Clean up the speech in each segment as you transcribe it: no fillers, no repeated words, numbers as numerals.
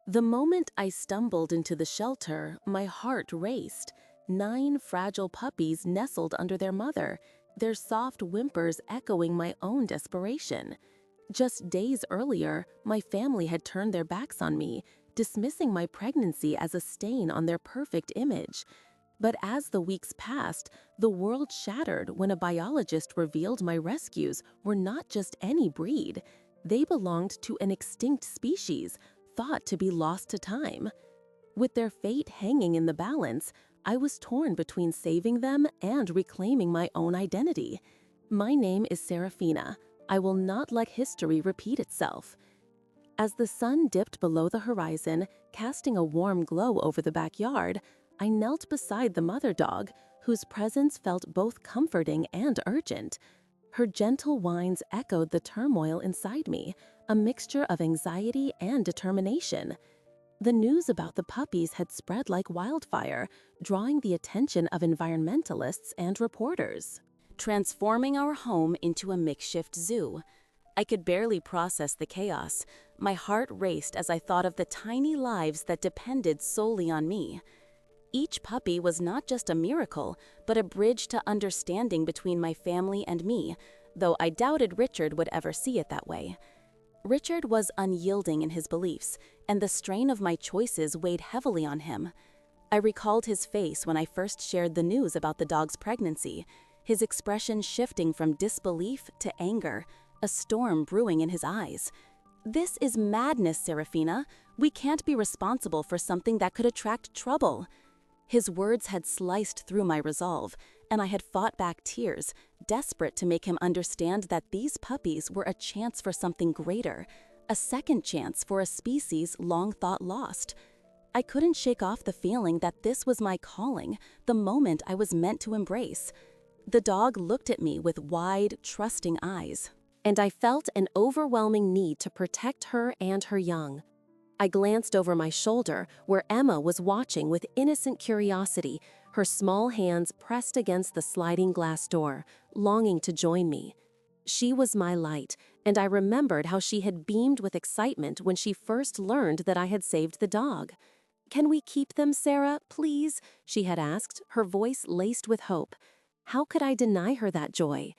The moment I stumbled into the shelter, my heart raced. 9 fragile puppies nestled under their mother, their soft whimpers echoing my own desperation. Just days earlier, my family had turned their backs on me, dismissing my pregnancy as a stain on their perfect image. But as the weeks passed, the world shattered when a biologist revealed my rescues were not just any breed. They belonged to an extinct species, thought to be lost to time. With their fate hanging in the balance, I was torn between saving them and reclaiming my own identity. My name is Serafina. I will not let history repeat itself. As the sun dipped below the horizon, casting a warm glow over the backyard, I knelt beside the mother dog, whose presence felt both comforting and urgent. Her gentle whines echoed the turmoil inside me, a mixture of anxiety and determination. The news about the puppies had spread like wildfire, drawing the attention of environmentalists and reporters, transforming our home into a makeshift zoo. I could barely process the chaos. My heart raced as I thought of the tiny lives that depended solely on me. Each puppy was not just a miracle, but a bridge to understanding between my family and me, though I doubted Richard would ever see it that way. Richard was unyielding in his beliefs, and the strain of my choices weighed heavily on him. I recalled his face when I first shared the news about the dog's pregnancy, his expression shifting from disbelief to anger, a storm brewing in his eyes. "This is madness, Serafina. We can't be responsible for something that could attract trouble." His words had sliced through my resolve, and I had fought back tears, desperate to make him understand that these puppies were a chance for something greater, a second chance for a species long thought lost. I couldn't shake off the feeling that this was my calling, the moment I was meant to embrace. The dog looked at me with wide, trusting eyes, and I felt an overwhelming need to protect her and her young. I glanced over my shoulder, where Emma was watching with innocent curiosity, her small hands pressed against the sliding glass door, longing to join me. She was my light, and I remembered how she had beamed with excitement when she first learned that I had saved the dog. "Can we keep them, Sarah, please?" she had asked, her voice laced with hope. How could I deny her that joy?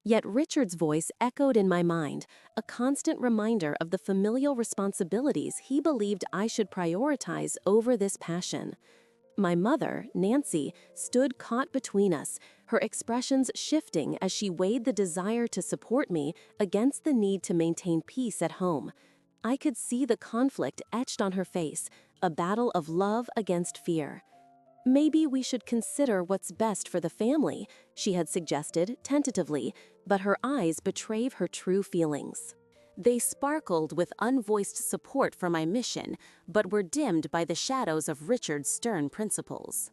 Yet Richard's voice echoed in my mind, a constant reminder of the familial responsibilities he believed I should prioritize over this passion. My mother, Nancy, stood caught between us, her expressions shifting as she weighed the desire to support me against the need to maintain peace at home. I could see the conflict etched on her face, a battle of love against fear. "Maybe we should consider what's best for the family," she had suggested tentatively, but her eyes betrayed her true feelings. They sparkled with unvoiced support for my mission, but were dimmed by the shadows of Richard's stern principles.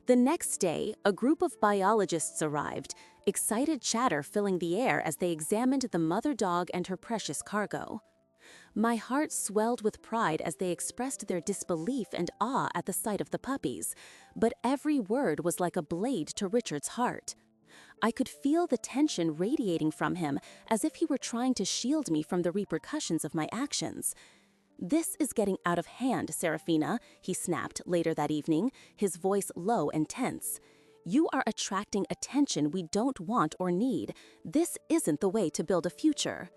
The next day, a group of biologists arrived, excited chatter filling the air as they examined the mother dog and her precious cargo. My heart swelled with pride as they expressed their disbelief and awe at the sight of the puppies, but every word was like a blade to Richard's heart. I could feel the tension radiating from him, as if he were trying to shield me from the repercussions of my actions. "This is getting out of hand, Serafina," he snapped later that evening, his voice low and tense. "You are attracting attention we don't want or need. This isn't the way to build a future."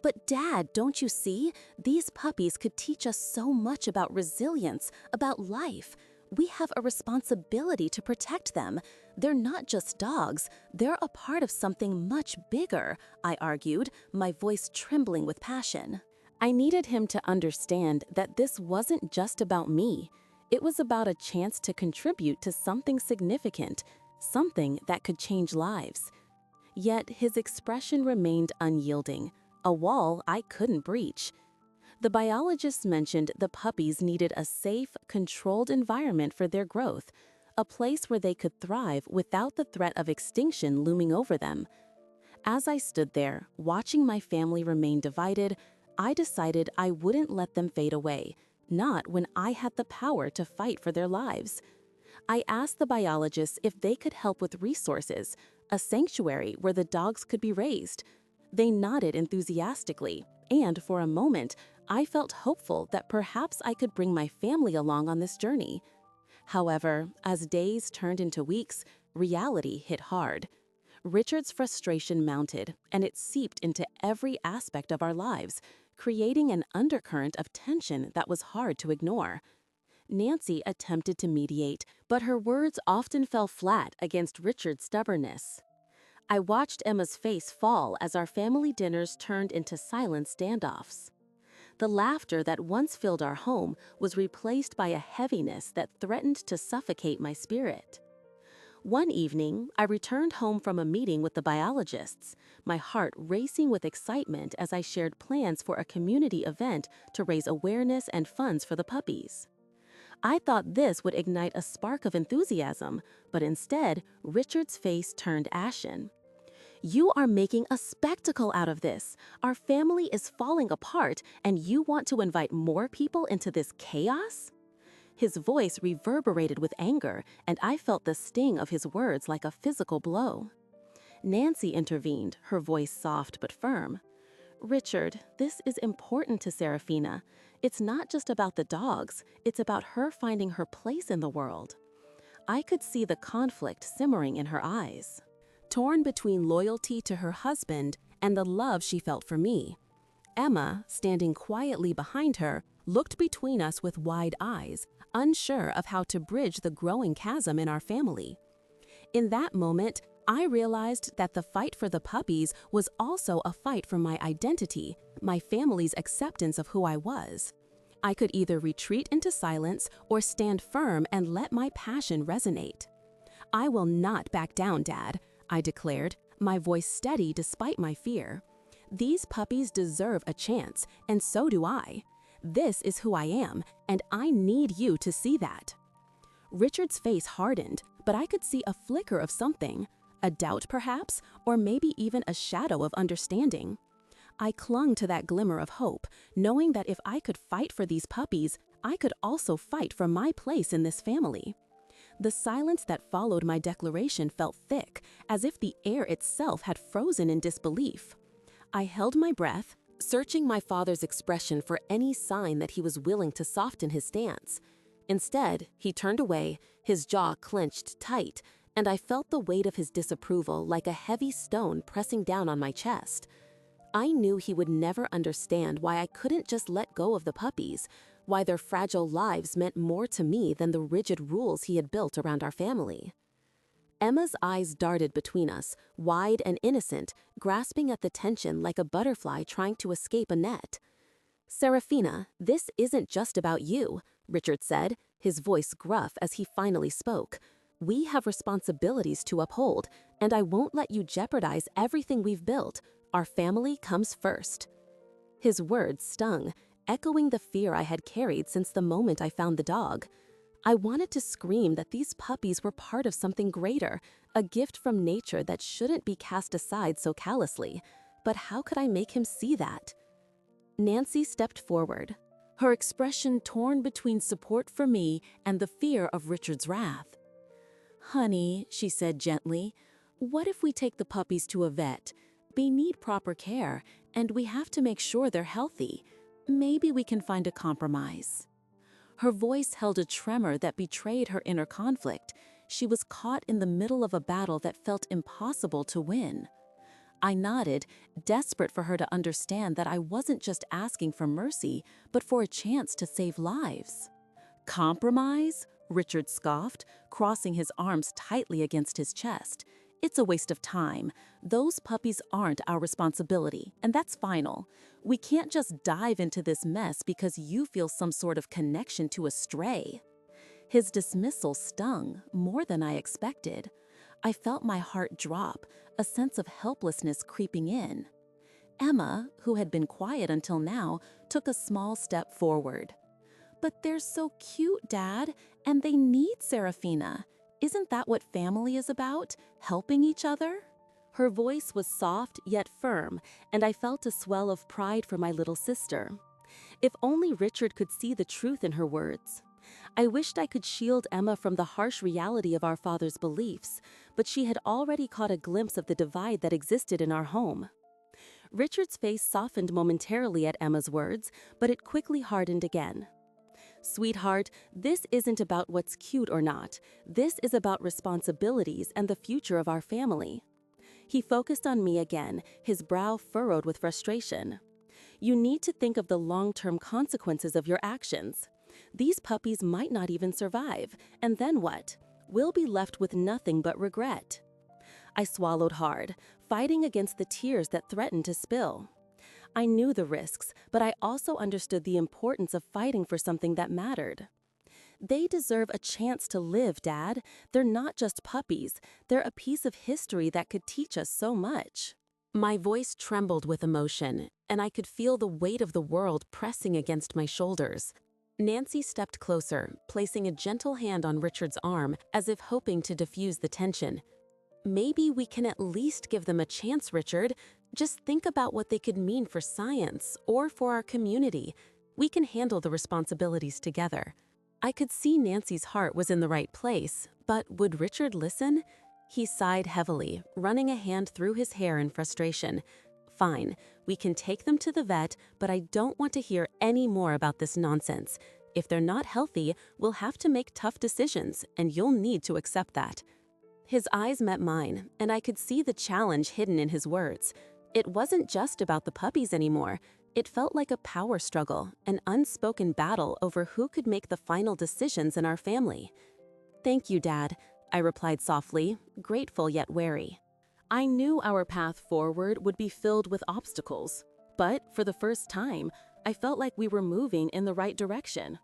"But Dad, don't you see? These puppies could teach us so much about resilience, about life. We have a responsibility to protect them. They're not just dogs, they're a part of something much bigger," I argued, my voice trembling with passion. I needed him to understand that this wasn't just about me. It was about a chance to contribute to something significant, something that could change lives. Yet his expression remained unyielding, a wall I couldn't breach. The biologists mentioned the puppies needed a safe, controlled environment for their growth, a place where they could thrive without the threat of extinction looming over them. As I stood there, watching my family remain divided, I decided I wouldn't let them fade away, not when I had the power to fight for their lives. I asked the biologists if they could help with resources, a sanctuary where the dogs could be raised. They nodded enthusiastically, and for a moment, I felt hopeful that perhaps I could bring my family along on this journey. However, as days turned into weeks, reality hit hard. Richard's frustration mounted, and it seeped into every aspect of our lives, creating an undercurrent of tension that was hard to ignore. Nancy attempted to mediate, but her words often fell flat against Richard's stubbornness. I watched Emma's face fall as our family dinners turned into silent standoffs. The laughter that once filled our home was replaced by a heaviness that threatened to suffocate my spirit. One evening, I returned home from a meeting with the biologists, my heart racing with excitement as I shared plans for a community event to raise awareness and funds for the puppies. I thought this would ignite a spark of enthusiasm, but instead, Richard's face turned ashen. "You are making a spectacle out of this. Our family is falling apart, and you want to invite more people into this chaos?" His voice reverberated with anger, and I felt the sting of his words like a physical blow. Nancy intervened, her voice soft but firm. "Richard, this is important to Serafina. It's not just about the dogs, it's about her finding her place in the world." I could see the conflict simmering in her eyes, torn between loyalty to her husband and the love she felt for me. Emma, standing quietly behind her, looked between us with wide eyes, unsure of how to bridge the growing chasm in our family. In that moment, I realized that the fight for the puppies was also a fight for my identity, my family's acceptance of who I was. I could either retreat into silence or stand firm and let my passion resonate. "I will not back down, Dad," I declared, my voice steady despite my fear. "These puppies deserve a chance, and so do I. This is who I am, and I need you to see that." Richard's face hardened, but I could see a flicker of something, a doubt perhaps, or maybe even a shadow of understanding. I clung to that glimmer of hope, knowing that if I could fight for these puppies, I could also fight for my place in this family. The silence that followed my declaration felt thick, as if the air itself had frozen in disbelief. I held my breath, searching my father's expression for any sign that he was willing to soften his stance. Instead, he turned away, his jaw clenched tight, and I felt the weight of his disapproval like a heavy stone pressing down on my chest. I knew he would never understand why I couldn't just let go of the puppies, why their fragile lives meant more to me than the rigid rules he had built around our family. Emma's eyes darted between us, wide and innocent, grasping at the tension like a butterfly trying to escape a net. "Serafina, this isn't just about you," Richard said, his voice gruff as he finally spoke. "We have responsibilities to uphold, and I won't let you jeopardize everything we've built. Our family comes first." His words stung, echoing the fear I had carried since the moment I found the dog. I wanted to scream that these puppies were part of something greater, a gift from nature that shouldn't be cast aside so callously. But how could I make him see that? Nancy stepped forward, her expression torn between support for me and the fear of Richard's wrath. "Honey," she said gently, "what if we take the puppies to a vet? They need proper care, and we have to make sure they're healthy. Maybe we can find a compromise." Her voice held a tremor that betrayed her inner conflict. She was caught in the middle of a battle that felt impossible to win. I nodded, desperate for her to understand that I wasn't just asking for mercy, but for a chance to save lives. "Compromise?" Richard scoffed, crossing his arms tightly against his chest. "It's a waste of time. Those puppies aren't our responsibility, and that's final. We can't just dive into this mess because you feel some sort of connection to a stray." His dismissal stung more than I expected. I felt my heart drop, a sense of helplessness creeping in. Emma, who had been quiet until now, took a small step forward. "But they're so cute, Dad, and they need Serafina. Isn't that what family is about? Helping each other?" Her voice was soft yet firm, and I felt a swell of pride for my little sister. If only Richard could see the truth in her words. I wished I could shield Emma from the harsh reality of our father's beliefs, but she had already caught a glimpse of the divide that existed in our home. Richard's face softened momentarily at Emma's words, but it quickly hardened again. "Sweetheart, this isn't about what's cute or not. This is about responsibilities and the future of our family." He focused on me again, his brow furrowed with frustration. "You need to think of the long-term consequences of your actions. These puppies might not even survive, and then what? We'll be left with nothing but regret." I swallowed hard, fighting against the tears that threatened to spill. I knew the risks, but I also understood the importance of fighting for something that mattered. "They deserve a chance to live, Dad. They're not just puppies. They're a piece of history that could teach us so much." My voice trembled with emotion, and I could feel the weight of the world pressing against my shoulders. Nancy stepped closer, placing a gentle hand on Richard's arm, as if hoping to diffuse the tension. "Maybe we can at least give them a chance, Richard. Just think about what they could mean for science or for our community. We can handle the responsibilities together." I could see Nancy's heart was in the right place, but would Richard listen? He sighed heavily, running a hand through his hair in frustration. "Fine, we can take them to the vet, but I don't want to hear any more about this nonsense. If they're not healthy, we'll have to make tough decisions, and you'll need to accept that." His eyes met mine, and I could see the challenge hidden in his words. It wasn't just about the puppies anymore. It felt like a power struggle, an unspoken battle over who could make the final decisions in our family. "Thank you, Dad," I replied softly, grateful yet wary. I knew our path forward would be filled with obstacles, but for the first time, I felt like we were moving in the right direction.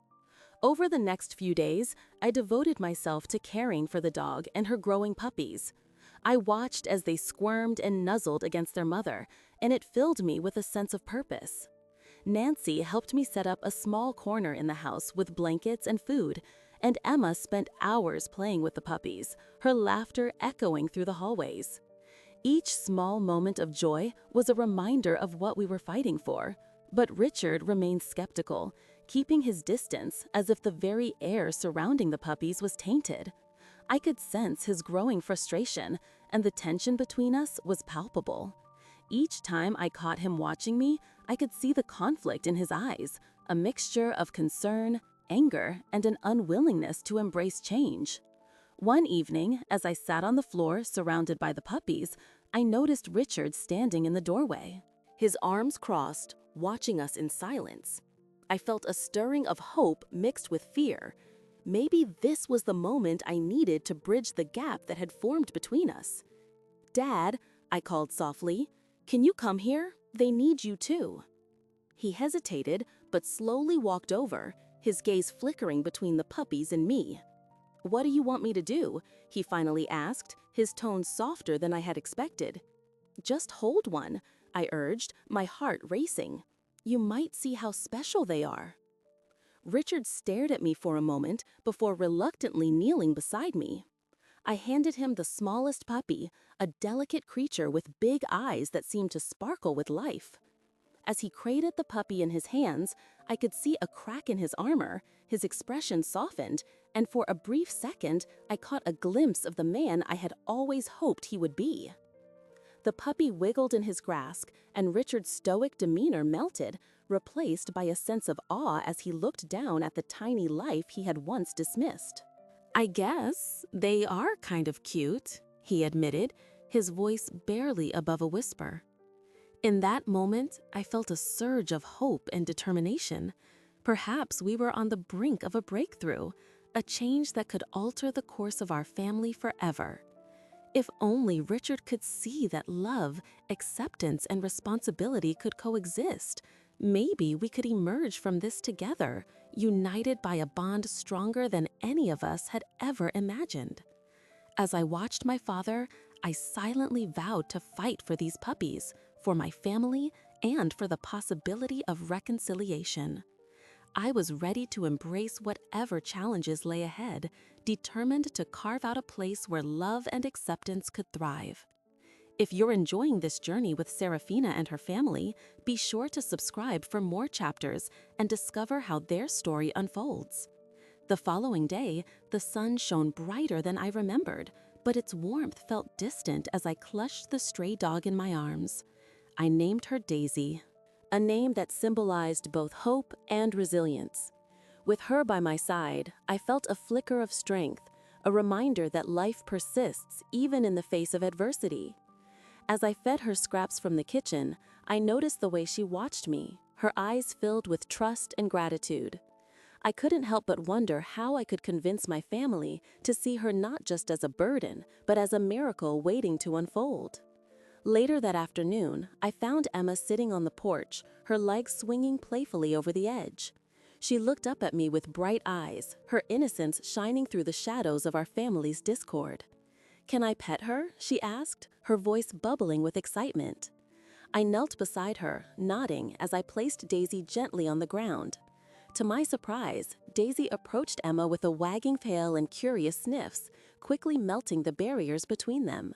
Over the next few days, I devoted myself to caring for the dog and her growing puppies. I watched as they squirmed and nuzzled against their mother, and it filled me with a sense of purpose. Nancy helped me set up a small corner in the house with blankets and food, and Emma spent hours playing with the puppies, her laughter echoing through the hallways. Each small moment of joy was a reminder of what we were fighting for, but Richard remained skeptical, keeping his distance as if the very air surrounding the puppies was tainted. I could sense his growing frustration, and the tension between us was palpable. Each time I caught him watching me, I could see the conflict in his eyes, a mixture of concern, anger, and an unwillingness to embrace change. One evening, as I sat on the floor surrounded by the puppies, I noticed Richard standing in the doorway, his arms crossed, watching us in silence. I felt a stirring of hope mixed with fear. Maybe this was the moment I needed to bridge the gap that had formed between us. "Dad," I called softly, "can you come here? They need you too." He hesitated, but slowly walked over, his gaze flickering between the puppies and me. "What do you want me to do?" he finally asked, his tone softer than I had expected. "Just hold one," I urged, my heart racing. "You might see how special they are." Richard stared at me for a moment before reluctantly kneeling beside me. I handed him the smallest puppy, a delicate creature with big eyes that seemed to sparkle with life. As he cradled the puppy in his hands, I could see a crack in his armor, his expression softened, and for a brief second, I caught a glimpse of the man I had always hoped he would be. The puppy wiggled in his grasp, and Richard's stoic demeanor melted, replaced by a sense of awe as he looked down at the tiny life he had once dismissed. "I guess they are kind of cute," he admitted, his voice barely above a whisper. In that moment, I felt a surge of hope and determination. Perhaps we were on the brink of a breakthrough, a change that could alter the course of our family forever. If only Richard could see that love, acceptance, and responsibility could coexist, maybe we could emerge from this together, united by a bond stronger than any of us had ever imagined. As I watched my father, I silently vowed to fight for these puppies, for my family, and for the possibility of reconciliation. I was ready to embrace whatever challenges lay ahead, determined to carve out a place where love and acceptance could thrive. If you're enjoying this journey with Serafina and her family, be sure to subscribe for more chapters and discover how their story unfolds. The following day, the sun shone brighter than I remembered, but its warmth felt distant as I clutched the stray dog in my arms. I named her Daisy, a name that symbolized both hope and resilience. With her by my side, I felt a flicker of strength, a reminder that life persists even in the face of adversity. As I fed her scraps from the kitchen, I noticed the way she watched me, her eyes filled with trust and gratitude. I couldn't help but wonder how I could convince my family to see her not just as a burden, but as a miracle waiting to unfold. Later that afternoon, I found Emma sitting on the porch, her legs swinging playfully over the edge. She looked up at me with bright eyes, her innocence shining through the shadows of our family's discord. "Can I pet her?" she asked, her voice bubbling with excitement. I knelt beside her, nodding as I placed Daisy gently on the ground. To my surprise, Daisy approached Emma with a wagging tail and curious sniffs, quickly melting the barriers between them.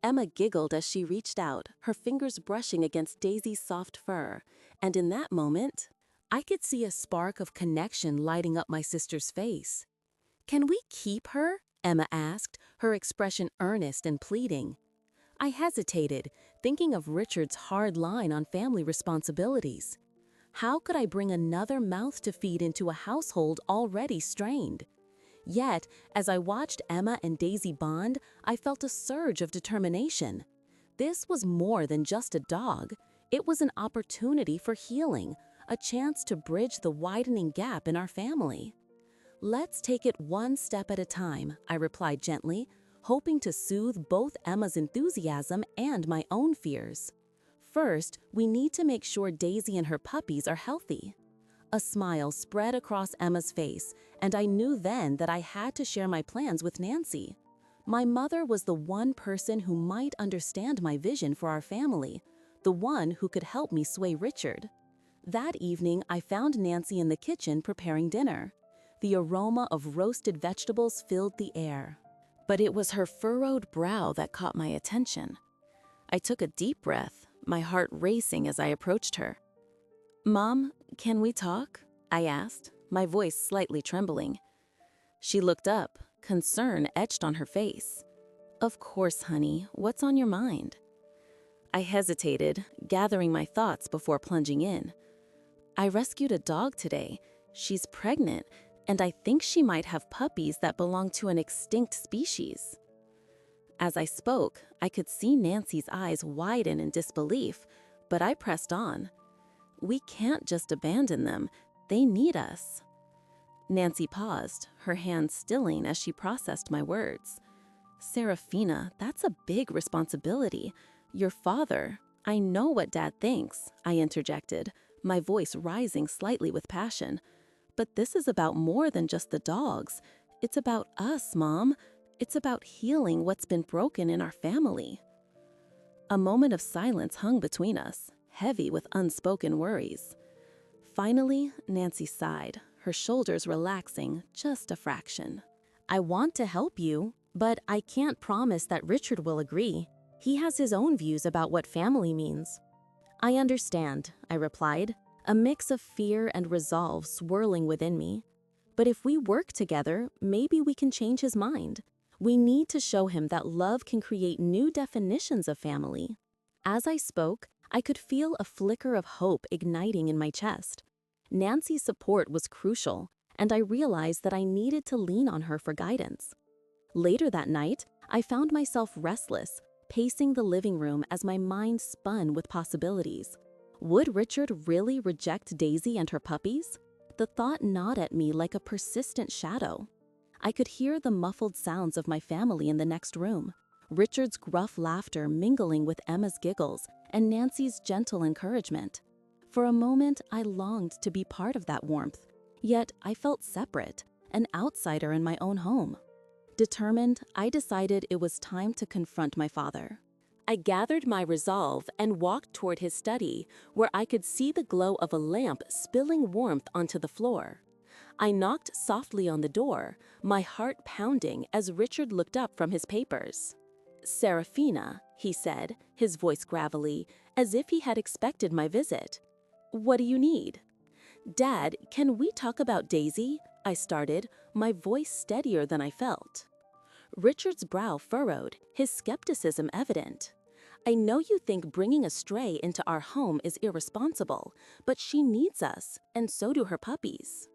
Emma giggled as she reached out, her fingers brushing against Daisy's soft fur, and in that moment, I could see a spark of connection lighting up my sister's face. "Can we keep her?" Emma asked, her expression earnest and pleading. I hesitated, thinking of Richard's hard line on family responsibilities. How could I bring another mouth to feed into a household already strained? Yet, as I watched Emma and Daisy bond, I felt a surge of determination. This was more than just a dog. It was an opportunity for healing, a chance to bridge the widening gap in our family. "Let's take it one step at a time," I replied gently, hoping to soothe both Emma's enthusiasm and my own fears. "First, we need to make sure Daisy and her puppies are healthy." A smile spread across Emma's face, and I knew then that I had to share my plans with Nancy. My mother was the one person who might understand my vision for our family, the one who could help me sway Richard. That evening, I found Nancy in the kitchen preparing dinner. The aroma of roasted vegetables filled the air. But it was her furrowed brow that caught my attention. I took a deep breath, my heart racing as I approached her. "Mom, can we talk?" I asked, my voice slightly trembling. She looked up, concern etched on her face. "Of course, honey. What's on your mind?" I hesitated, gathering my thoughts before plunging in. "I rescued a dog today. She's pregnant, and I think she might have puppies that belong to an extinct species." As I spoke, I could see Nancy's eyes widen in disbelief, but I pressed on. "We can't just abandon them. They need us." Nancy paused, her hands stilling as she processed my words. "Serafina, that's a big responsibility. Your father—" "I know what Dad thinks," I interjected, my voice rising slightly with passion. "But this is about more than just the dogs. It's about us, Mom. It's about healing what's been broken in our family." A moment of silence hung between us, heavy with unspoken worries. Finally, Nancy sighed, her shoulders relaxing just a fraction. "I want to help you, but I can't promise that Richard will agree. He has his own views about what family means." "I understand," I replied, a mix of fear and resolve swirling within me. "But if we work together, maybe we can change his mind. We need to show him that love can create new definitions of family." As I spoke, I could feel a flicker of hope igniting in my chest. Nancy's support was crucial, and I realized that I needed to lean on her for guidance. Later that night, I found myself restless, pacing the living room as my mind spun with possibilities. Would Richard really reject Daisy and her puppies? The thought gnawed at me like a persistent shadow. I could hear the muffled sounds of my family in the next room, Richard's gruff laughter mingling with Emma's giggles and Nancy's gentle encouragement. For a moment, I longed to be part of that warmth, yet I felt separate, an outsider in my own home. Determined, I decided it was time to confront my father. I gathered my resolve and walked toward his study, where I could see the glow of a lamp spilling warmth onto the floor. I knocked softly on the door, my heart pounding as Richard looked up from his papers. "Serafina," he said, his voice gravelly, as if he had expected my visit. "What do you need?" "Dad, can we talk about Daisy?" I started, my voice steadier than I felt. Richard's brow furrowed, his skepticism evident. I know you think bringing a stray into our home is irresponsible, but she needs us, and so do her puppies."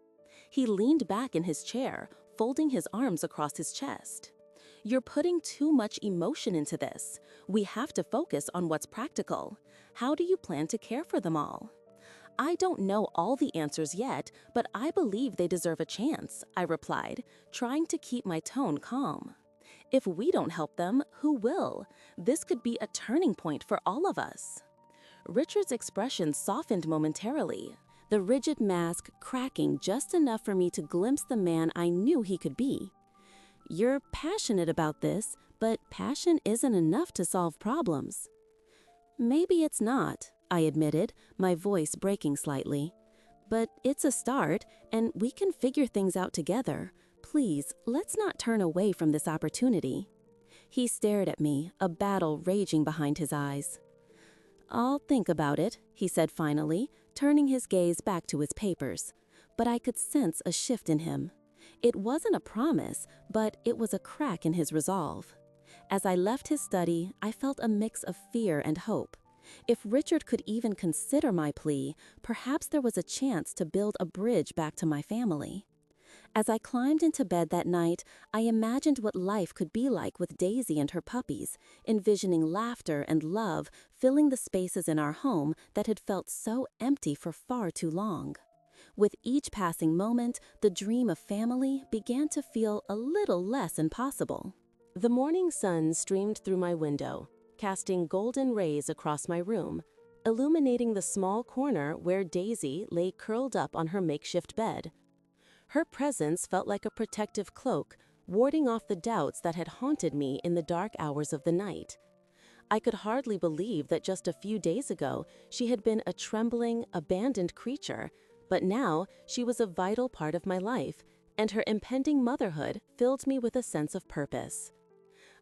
He leaned back in his chair, folding his arms across his chest. "You're putting too much emotion into this. We have to focus on what's practical. How do you plan to care for them all?" "I don't know all the answers yet, but I believe they deserve a chance," I replied, trying to keep my tone calm. "If we don't help them, who will? This could be a turning point for all of us." Richard's expression softened momentarily, the rigid mask cracking just enough for me to glimpse the man I knew he could be. "You're passionate about this, but passion isn't enough to solve problems." "Maybe it's not," I admitted, my voice breaking slightly. "But it's a start, and we can figure things out together. Please, let's not turn away from this opportunity." He stared at me, a battle raging behind his eyes. "I'll think about it," he said finally, turning his gaze back to his papers. But I could sense a shift in him. It wasn't a promise, but it was a crack in his resolve. As I left his study, I felt a mix of fear and hope. If Richard could even consider my plea, perhaps there was a chance to build a bridge back to my family. As I climbed into bed that night, I imagined what life could be like with Daisy and her puppies, envisioning laughter and love filling the spaces in our home that had felt so empty for far too long. With each passing moment, the dream of family began to feel a little less impossible. The morning sun streamed through my window, casting golden rays across my room, illuminating the small corner where Daisy lay curled up on her makeshift bed. Her presence felt like a protective cloak, warding off the doubts that had haunted me in the dark hours of the night. I could hardly believe that just a few days ago she had been a trembling, abandoned creature, but now she was a vital part of my life, and her impending motherhood filled me with a sense of purpose.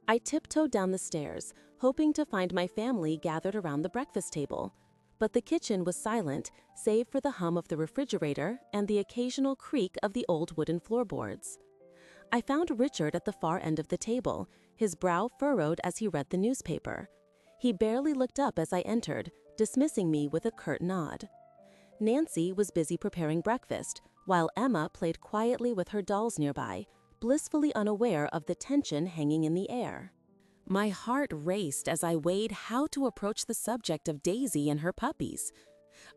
I tiptoed down the stairs, hoping to find my family gathered around the breakfast table. But the kitchen was silent, save for the hum of the refrigerator and the occasional creak of the old wooden floorboards. I found Richard at the far end of the table, his brow furrowed as he read the newspaper. He barely looked up as I entered, dismissing me with a curt nod. Nancy was busy preparing breakfast, while Emma played quietly with her dolls nearby, blissfully unaware of the tension hanging in the air. My heart raced as I weighed how to approach the subject of Daisy and her puppies.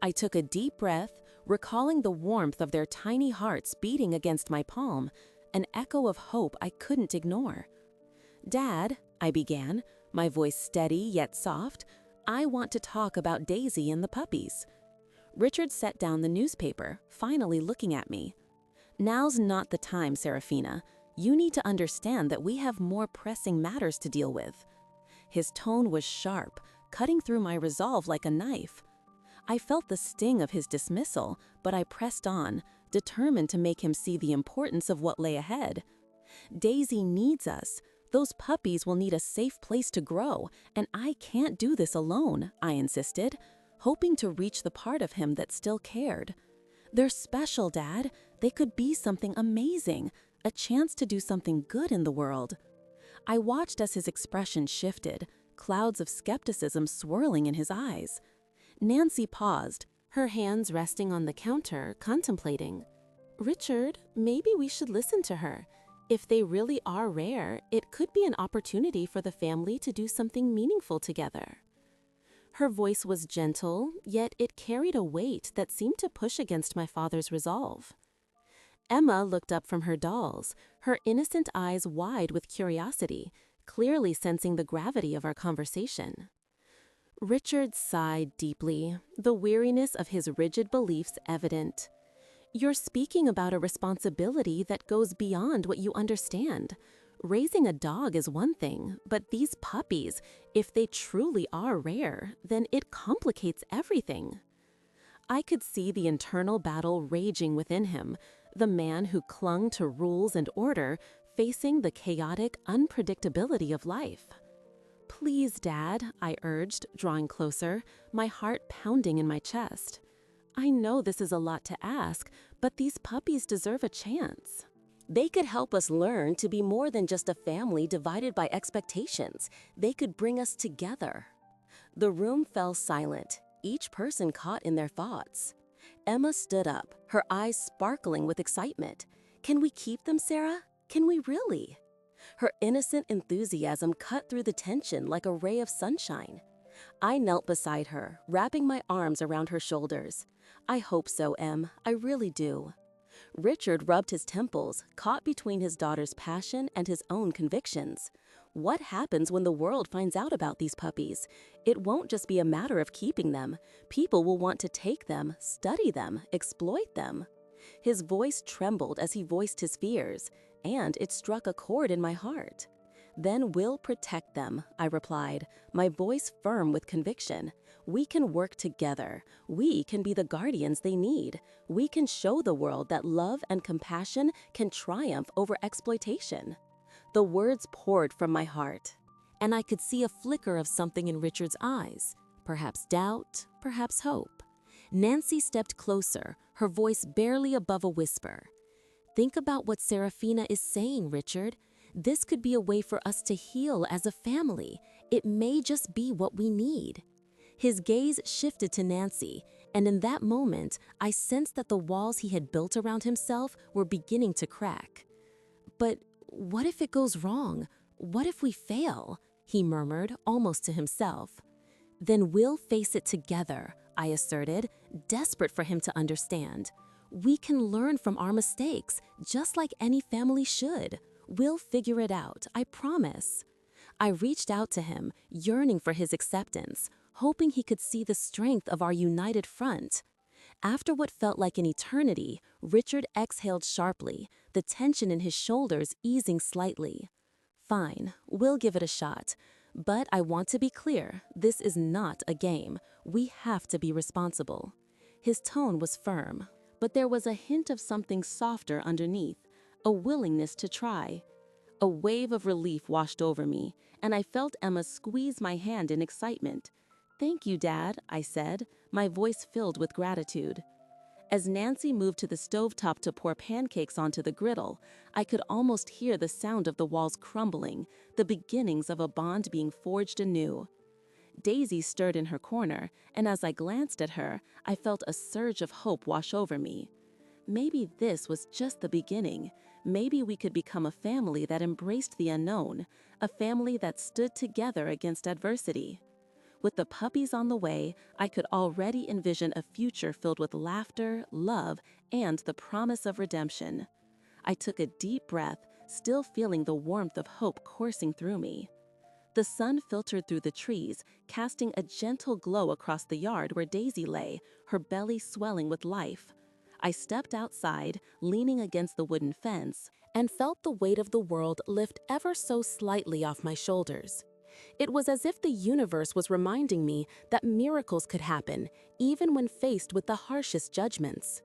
I took a deep breath, recalling the warmth of their tiny hearts beating against my palm, an echo of hope I couldn't ignore. "Dad," I began, my voice steady yet soft, "I want to talk about Daisy and the puppies." Richard set down the newspaper, finally looking at me. "Now's not the time, Serafina. You need to understand that we have more pressing matters to deal with." His tone was sharp, cutting through my resolve like a knife. I felt the sting of his dismissal, but I pressed on, determined to make him see the importance of what lay ahead. "Daisy needs us. Those puppies will need a safe place to grow, and I can't do this alone," I insisted, hoping to reach the part of him that still cared. "They're special, Dad. They could be something amazing, a chance to do something good in the world." I watched as his expression shifted, clouds of skepticism swirling in his eyes. Nancy paused, her hands resting on the counter, contemplating. "Richard, maybe we should listen to her. If they really are rare, it could be an opportunity for the family to do something meaningful together." Her voice was gentle, yet it carried a weight that seemed to push against my father's resolve. Emma looked up from her dolls, her innocent eyes wide with curiosity, clearly sensing the gravity of our conversation. Richard sighed deeply, the weariness of his rigid beliefs evident. "You're speaking about a responsibility that goes beyond what you understand. Raising a dog is one thing, but these puppies, if they truly are rare, then it complicates everything." I could see the internal battle raging within him, the man who clung to rules and order, facing the chaotic unpredictability of life. "Please, Dad," I urged, drawing closer, my heart pounding in my chest. "I know this is a lot to ask, but these puppies deserve a chance. They could help us learn to be more than just a family divided by expectations. They could bring us together." The room fell silent, each person caught in their thoughts. Emma stood up, her eyes sparkling with excitement. "Can we keep them, Sarah? Can we really?" Her innocent enthusiasm cut through the tension like a ray of sunshine. I knelt beside her, wrapping my arms around her shoulders. "I hope so, Em. I really do." Richard rubbed his temples, caught between his daughter's passion and his own convictions. What happens when the world finds out about these puppies? It won't just be a matter of keeping them. People will want to take them, study them, exploit them. His voice trembled as he voiced his fears, and it struck a chord in my heart. "Then we'll protect them," I replied, my voice firm with conviction. "We can work together. We can be the guardians they need. We can show the world that love and compassion can triumph over exploitation." The words poured from my heart, and I could see a flicker of something in Richard's eyes, perhaps doubt, perhaps hope. Nancy stepped closer, her voice barely above a whisper. "Think about what Serafina is saying, Richard. This could be a way for us to heal as a family. It may just be what we need." His gaze shifted to Nancy, and in that moment, I sensed that the walls he had built around himself were beginning to crack. "But what if it goes wrong? What if we fail?" he murmured, almost to himself. "Then we'll face it together," I asserted, desperate for him to understand. "We can learn from our mistakes, just like any family should. We'll figure it out, I promise." I reached out to him, yearning for his acceptance, hoping he could see the strength of our united front. After what felt like an eternity, Richard exhaled sharply, the tension in his shoulders easing slightly. "Fine, we'll give it a shot. But I want to be clear, this is not a game. We have to be responsible." His tone was firm, but there was a hint of something softer underneath, a willingness to try. A wave of relief washed over me, and I felt Emma squeeze my hand in excitement. "Thank you, Dad," I said, my voice filled with gratitude. As Nancy moved to the stovetop to pour pancakes onto the griddle, I could almost hear the sound of the walls crumbling, the beginnings of a bond being forged anew. Daisy stirred in her corner, and as I glanced at her, I felt a surge of hope wash over me. Maybe this was just the beginning. Maybe we could become a family that embraced the unknown, a family that stood together against adversity. With the puppies on the way, I could already envision a future filled with laughter, love, and the promise of redemption. I took a deep breath, still feeling the warmth of hope coursing through me. The sun filtered through the trees, casting a gentle glow across the yard where Daisy lay, her belly swelling with life. I stepped outside, leaning against the wooden fence, and felt the weight of the world lift ever so slightly off my shoulders. It was as if the universe was reminding me that miracles could happen, even when faced with the harshest judgments.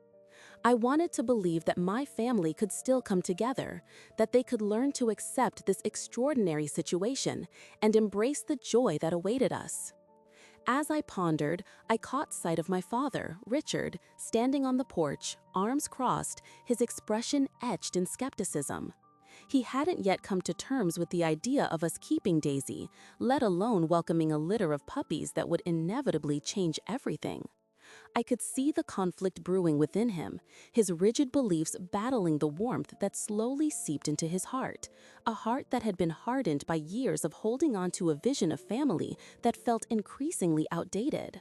I wanted to believe that my family could still come together, that they could learn to accept this extraordinary situation and embrace the joy that awaited us. As I pondered, I caught sight of my father, Richard, standing on the porch, arms crossed, his expression etched in skepticism. He hadn't yet come to terms with the idea of us keeping Daisy, let alone welcoming a litter of puppies that would inevitably change everything. I could see the conflict brewing within him, his rigid beliefs battling the warmth that slowly seeped into his heart, a heart that had been hardened by years of holding on to a vision of family that felt increasingly outdated.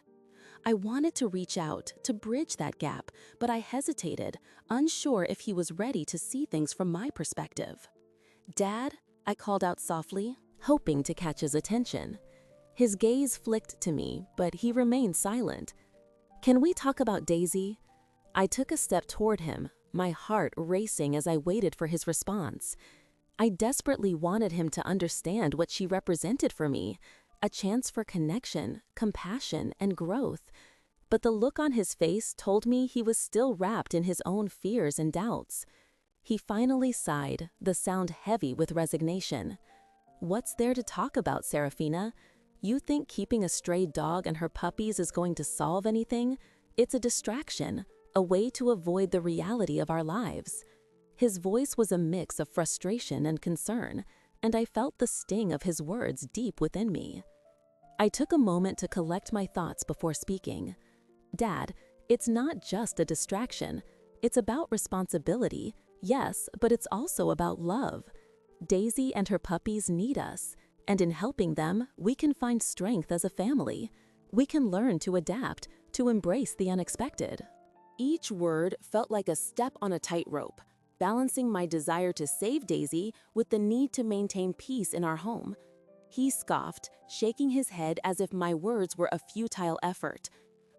I wanted to reach out, to bridge that gap, but I hesitated, unsure if he was ready to see things from my perspective. "Dad," I called out softly, hoping to catch his attention. His gaze flicked to me, but he remained silent. "Can we talk about Daisy?" I took a step toward him, my heart racing as I waited for his response. I desperately wanted him to understand what she represented for me, a chance for connection, compassion, and growth. But the look on his face told me he was still wrapped in his own fears and doubts. He finally sighed, the sound heavy with resignation. "What's there to talk about, Serafina? You think keeping a stray dog and her puppies is going to solve anything? It's a distraction, a way to avoid the reality of our lives." His voice was a mix of frustration and concern, and I felt the sting of his words deep within me. I took a moment to collect my thoughts before speaking. Dad, it's not just a distraction. It's about responsibility, yes, but it's also about love. Daisy and her puppies need us, and in helping them, we can find strength as a family. We can learn to adapt, to embrace the unexpected. Each word felt like a step on a tightrope, balancing my desire to save Daisy with the need to maintain peace in our home. He scoffed, shaking his head as if my words were a futile effort.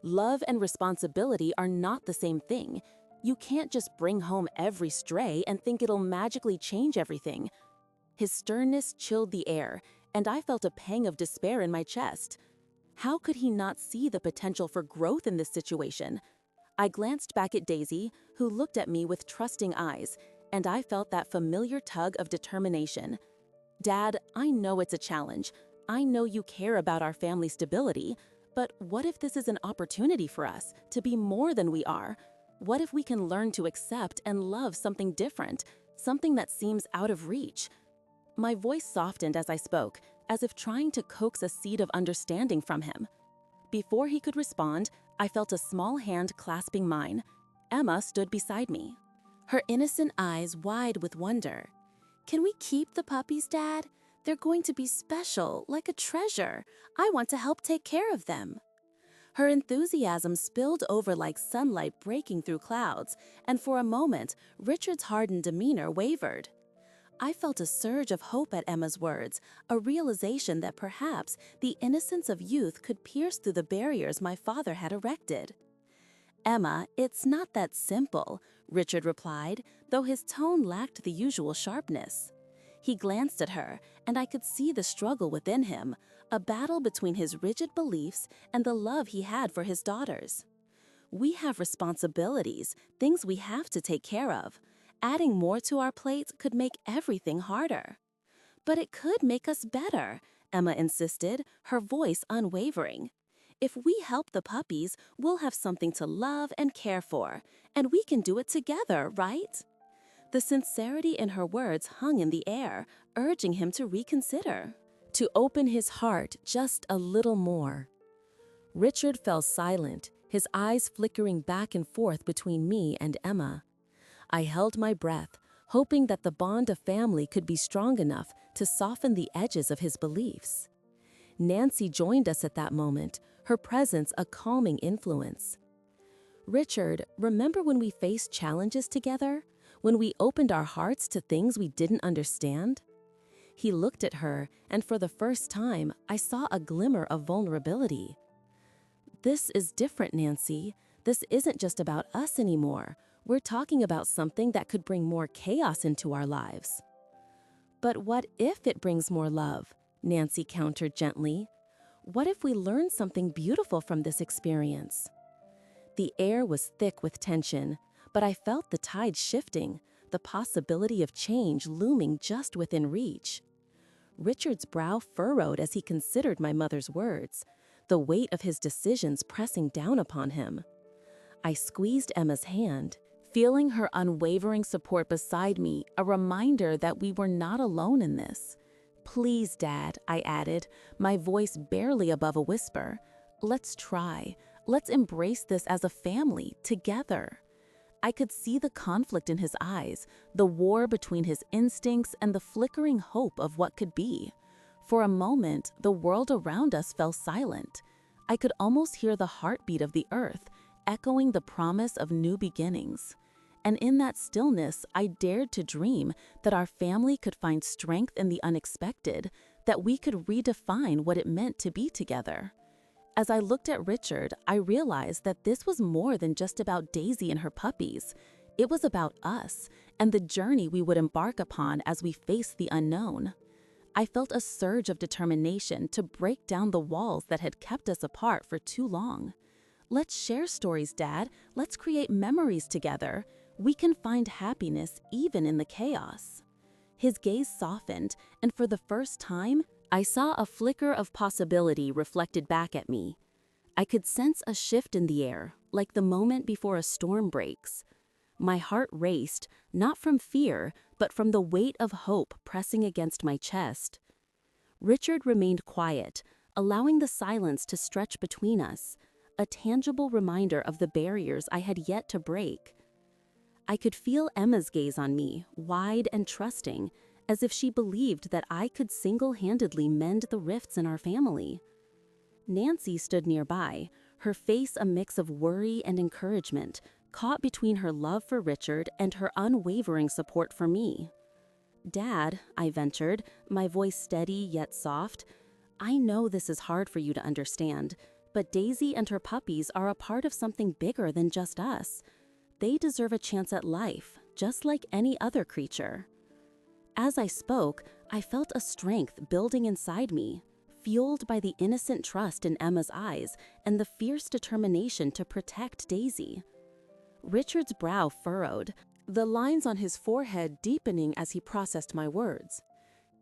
Love and responsibility are not the same thing. You can't just bring home every stray and think it'll magically change everything. His sternness chilled the air, and I felt a pang of despair in my chest. How could he not see the potential for growth in this situation? I glanced back at Daisy, who looked at me with trusting eyes, and I felt that familiar tug of determination. Dad, I know it's a challenge. I know you care about our family stability, but what if this is an opportunity for us to be more than we are? What if we can learn to accept and love something different, something that seems out of reach? My voice softened as I spoke, as if trying to coax a seed of understanding from him. Before he could respond, I felt a small hand clasping mine. Emma stood beside me, her innocent eyes wide with wonder. "Can we keep the puppies, Dad? They're going to be special, like a treasure. I want to help take care of them." Her enthusiasm spilled over like sunlight breaking through clouds, and for a moment, Richard's hardened demeanor wavered. I felt a surge of hope at Emma's words, a realization that perhaps the innocence of youth could pierce through the barriers my father had erected. "Emma, it's not that simple," Richard replied, though his tone lacked the usual sharpness. He glanced at her, and I could see the struggle within him, a battle between his rigid beliefs and the love he had for his daughters. "We have responsibilities, things we have to take care of. Adding more to our plates could make everything harder." "But it could make us better," Emma insisted, her voice unwavering. "If we help the puppies, we'll have something to love and care for, and we can do it together, right?" The sincerity in her words hung in the air, urging him to reconsider, to open his heart just a little more. Richard fell silent, his eyes flickering back and forth between me and Emma. I held my breath, hoping that the bond of family could be strong enough to soften the edges of his beliefs. Nancy joined us at that moment, her presence a calming influence. "Richard, remember when we faced challenges together? When we opened our hearts to things we didn't understand?" He looked at her, and for the first time, I saw a glimmer of vulnerability. "This is different, Nancy. This isn't just about us anymore. We're talking about something that could bring more chaos into our lives." "But what if it brings more love?" Nancy countered gently. "What if we learn something beautiful from this experience?" The air was thick with tension, but I felt the tide shifting, the possibility of change looming just within reach. Richard's brow furrowed as he considered my mother's words, the weight of his decisions pressing down upon him. I squeezed Emma's hand, feeling her unwavering support beside me, a reminder that we were not alone in this. "Please, Dad," I added, my voice barely above a whisper. "Let's try. Let's embrace this as a family, together." I could see the conflict in his eyes, the war between his instincts and the flickering hope of what could be. For a moment, the world around us fell silent. I could almost hear the heartbeat of the earth, echoing the promise of new beginnings. And in that stillness, I dared to dream that our family could find strength in the unexpected, that we could redefine what it meant to be together. As I looked at Richard, I realized that this was more than just about Daisy and her puppies. It was about us and the journey we would embark upon as we faced the unknown. I felt a surge of determination to break down the walls that had kept us apart for too long. "Let's share stories, Dad. Let's create memories together. We can find happiness even in the chaos." His gaze softened, and for the first time, I saw a flicker of possibility reflected back at me. I could sense a shift in the air, like the moment before a storm breaks. My heart raced, not from fear, but from the weight of hope pressing against my chest. Richard remained quiet, allowing the silence to stretch between us, a tangible reminder of the barriers I had yet to break. I could feel Emma's gaze on me, wide and trusting, as if she believed that I could single-handedly mend the rifts in our family. Nancy stood nearby, her face a mix of worry and encouragement, caught between her love for Richard and her unwavering support for me. "Dad," I ventured, my voice steady yet soft, "I know this is hard for you to understand, but Daisy and her puppies are a part of something bigger than just us. They deserve a chance at life, just like any other creature." As I spoke, I felt a strength building inside me, fueled by the innocent trust in Emma's eyes and the fierce determination to protect Daisy. Richard's brow furrowed, the lines on his forehead deepening as he processed my words.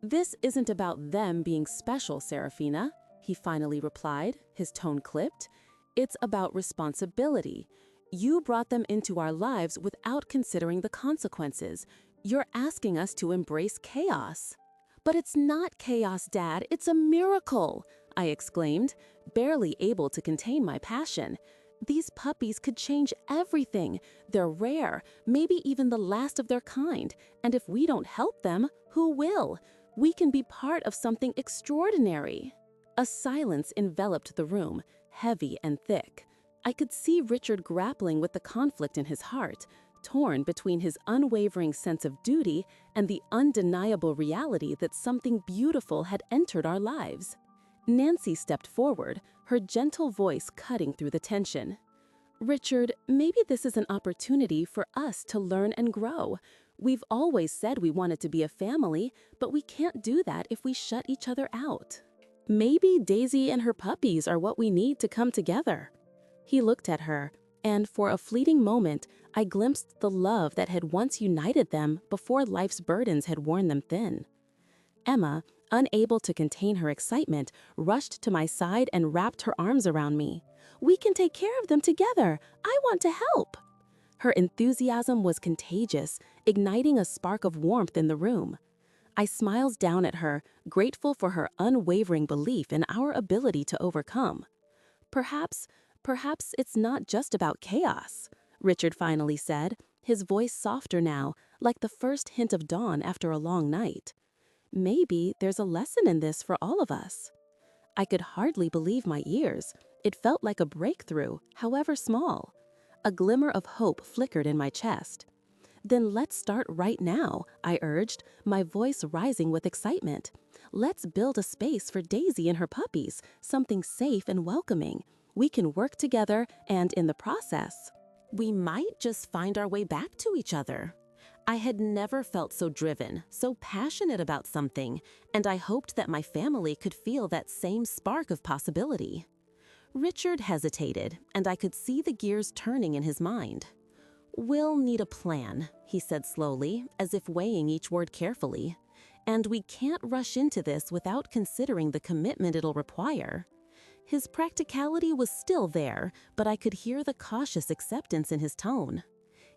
"This isn't about them being special, Serafina," he finally replied, his tone clipped. "It's about responsibility. You brought them into our lives without considering the consequences. You're asking us to embrace chaos." "But it's not chaos, Dad, it's a miracle!" I exclaimed, barely able to contain my passion. "These puppies could change everything. They're rare, maybe even the last of their kind, and if we don't help them, who will? We can be part of something extraordinary." A silence enveloped the room, heavy and thick. I could see Richard grappling with the conflict in his heart, torn between his unwavering sense of duty and the undeniable reality that something beautiful had entered our lives. Nancy stepped forward, her gentle voice cutting through the tension. "Richard, maybe this is an opportunity for us to learn and grow. We've always said we wanted to be a family, but we can't do that if we shut each other out. Maybe Daisy and her puppies are what we need to come together." He looked at her, and for a fleeting moment, I glimpsed the love that had once united them before life's burdens had worn them thin. Emma, unable to contain her excitement, rushed to my side and wrapped her arms around me. "We can take care of them together. I want to help." Her enthusiasm was contagious, igniting a spark of warmth in the room. I smiled down at her, grateful for her unwavering belief in our ability to overcome. Perhaps it's not just about chaos," Richard finally said, his voice softer now, like the first hint of dawn after a long night. "Maybe there's a lesson in this for all of us." I could hardly believe my ears. It felt like a breakthrough, however small. A glimmer of hope flickered in my chest. "Then let's start right now," I urged, my voice rising with excitement. "Let's build a space for Daisy and her puppies, something safe and welcoming. We can work together, and in the process, we might just find our way back to each other." I had never felt so driven, so passionate about something, and I hoped that my family could feel that same spark of possibility. Richard hesitated, and I could see the gears turning in his mind. "We'll need a plan," he said slowly, as if weighing each word carefully. "And we can't rush into this without considering the commitment it'll require." His practicality was still there, but I could hear the cautious acceptance in his tone.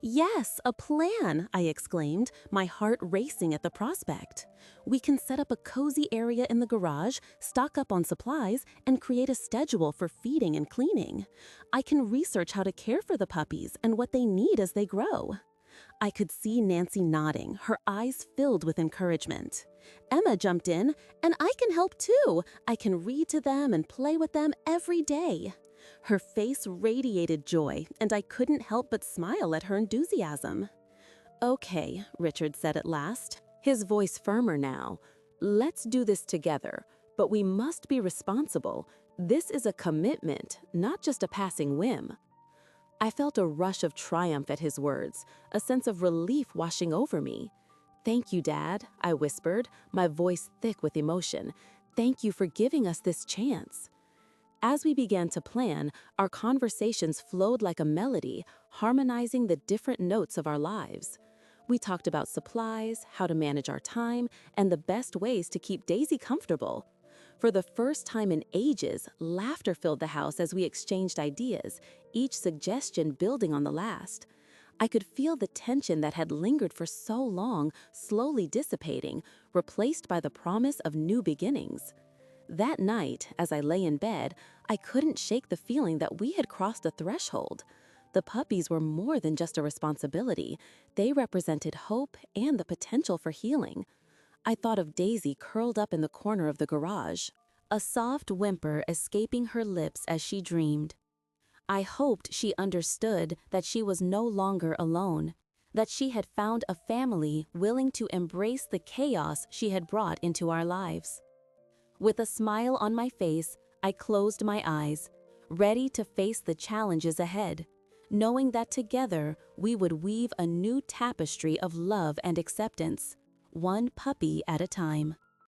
"Yes, a plan!" I exclaimed, my heart racing at the prospect. "We can set up a cozy area in the garage, stock up on supplies, and create a schedule for feeding and cleaning. I can research how to care for the puppies and what they need as they grow." I could see Nancy nodding, her eyes filled with encouragement. Emma jumped in, "And I can help too. I can read to them and play with them every day." Her face radiated joy, and I couldn't help but smile at her enthusiasm. "Okay," Richard said at last, his voice firmer now. "Let's do this together, but we must be responsible. This is a commitment, not just a passing whim." I felt a rush of triumph at his words, a sense of relief washing over me. "Thank you, Dad," I whispered, my voice thick with emotion. "Thank you for giving us this chance." As we began to plan, our conversations flowed like a melody, harmonizing the different notes of our lives. We talked about supplies, how to manage our time, and the best ways to keep Daisy comfortable. For the first time in ages, laughter filled the house as we exchanged ideas, each suggestion building on the last. I could feel the tension that had lingered for so long slowly dissipating, replaced by the promise of new beginnings. That night, as I lay in bed, I couldn't shake the feeling that we had crossed a threshold. The puppies were more than just a responsibility. They represented hope and the potential for healing. I thought of Daisy curled up in the corner of the garage, a soft whimper escaping her lips as she dreamed. I hoped she understood that she was no longer alone, that she had found a family willing to embrace the chaos she had brought into our lives. With a smile on my face, I closed my eyes, ready to face the challenges ahead, knowing that together we would weave a new tapestry of love and acceptance, one puppy at a time.